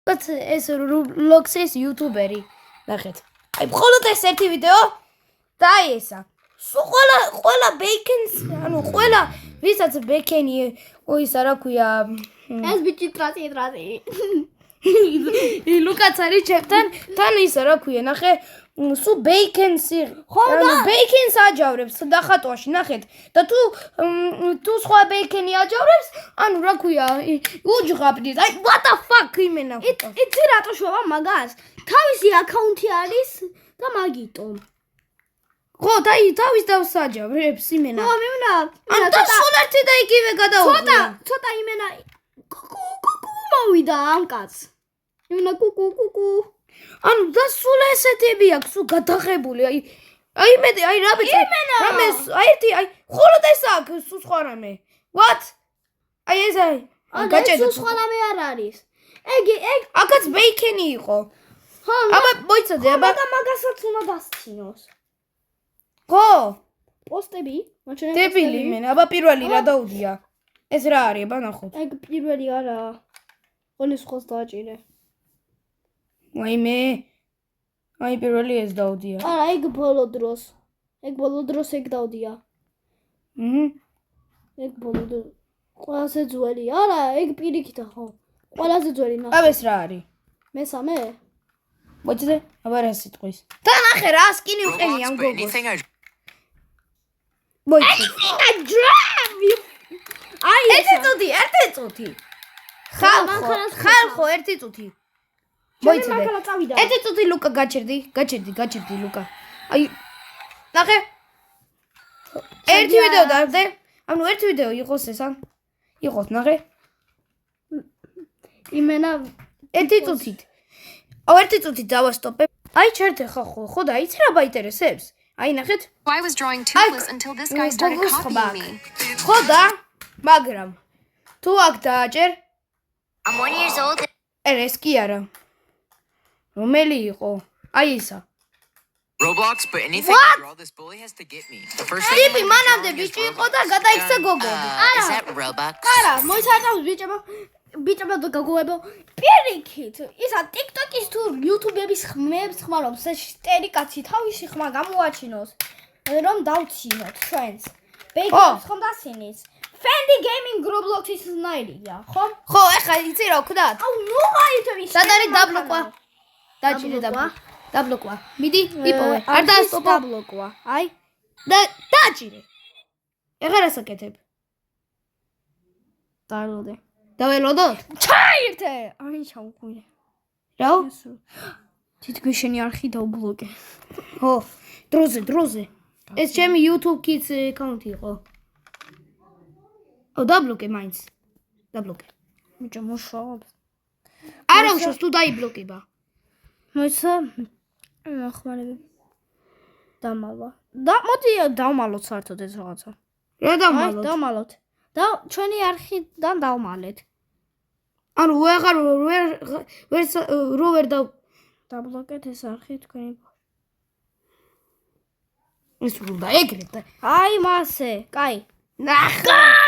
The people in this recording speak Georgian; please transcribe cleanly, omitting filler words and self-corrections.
ეს Roblox-ის იუთუბერი. ნახეთ. აი, მხოლოდ ეს ერთი ვიდეო და აი ესა. სულ ყველა ბეიკენს, ანუ ყველა ვისაც ბეიკენი, ისა რა ქვია, ეს ბიჭი ტრატი. ლუკაც არის ჩემთან, თან ისა რა ქვია, ნახე, სულ ბეიკენს ანუ ბეიკენს აჯავრებს დახატვაში, ნახეთ. და თუ სხვა ბეიკენი აჯავრებს, ანუ რა ქვია, უჯღაბდით. აი, what the fuck იმენა. იცი რატო შვება მაგას? თავისი აკაუნთი არის და მაგიტომ. ხო, თავის დავს აჯავრებს იმენა. ხო, მიუნა. ანუ და სულ ერთი და იგივე გადაუღია. ცოტა იმენა მოვიდა ამ კაცს. იმენა კუკუ. ანუ და სულ ესეთები აქვს, სულ გადაღებული. აი მეტი, აი რა ვიცი. რამეს, აი ხოლოდ ეს აქვს, სულ სხვა რამე. What? აი ეს აი. გაჭედო. სულ სხვა რამე არ არის. ეგ აკაც ბეიკენი იყო. ხო, აბა მოიცადე, აბა და მაგასაც უნდა დასცინოს. ხო. პოსტები? დებილი იმენა, აბა პირველი რა დაუდია. ეს რა არის, აბა ნახოთ. ეგ პირველი არაა. ყოლის ხოს დააჭირე. აი პირველი ეს დაუდია. არა, ეგ ბოლო დროს. ეგ დაუდია. ეგ ბოლო დროს. ყველაზე ძველი. არა, ეგ პირიქითა ხო. ყველაზე ძველი ნახე. აბა ეს რა არის? მესამე? მოიცადე, აბა რა სიტყვის. და ნახე რა სკინი უყენი ამ გოგოს. მოიცადე. აი ერთი წუთი. ხალხო, ერთი წუთი. მოიცადე. ერთი წუთი ლუკა გაჩერდი ლუკა. აი ნახე. ერთი ვიდეო დავდე. ანუ ერთი ვიდეო იყოს ეს ან იყოს ნახე. იმენა ერთი წუთით. ერთი წუთით დავასტოპებ. აი ჩერდე ხო და იცი რა მაინტერესებს? აი ნახეთ. I was drawing toothless until this guy started copying me. ხო და მაგრამ თუ აქ დააჭერ I'm 1 years old. ეს კი არა. რომელი იყო? აი ისა. Roblox, but anything I draw, this bully has to get me. The first thing ტიპი მანამდე ბიჭი იყო და გადაიქცა გოგოები. is that Robux? არა, მოიცადავს ბიჭებო და გოგოებო. პირიქით, ისა TikTok-ის თუ YouTube-ების ხმებს ხმარობს, ეს შტერი კაცი თავისი ხმა გამოაჩინოს, რომ დავცინოთ ჩვენს. ბეიკონს ხომ დასინის. Fendi Gaming Roblox-ის ნაირია, ხო? ხო, ეხლა იცი რა ვქნათ? აუ, ნუღაითები. სად არის დაბლოკვა? დაჭირე დაბლოკვა. მიდი, იპოვე. არ დაასტოპო. დაბლოკვა. აი, და დაჭირე. ეხლა რა საკეთებ? დაელოდე. დაველოდოთ? ჩაირთე. აი, ჩავუყვინე. რა? თითქმის შენი არხი დაუბლოკე. ხო, დროზე. ეს ჩემი YouTube Kids account იყო. დაბლოკე მაინც. დაბლოკე. ბიჭო, მუშაობს. არა უშავს თუ დაიბლოკება. მოიცა ახმარები. დამალვა. და მოდი დავმალოთ საერთოდ ეს რაღაცა. რა დამალოთ? აი, დავმალოთ. და ჩვენი არხიდან დავმალეთ. ანუ ვერ დაბლოკეთ ეს არხი თქვენი. ის უნდა ეგრეთ. აი მასე, კაი. ნახე.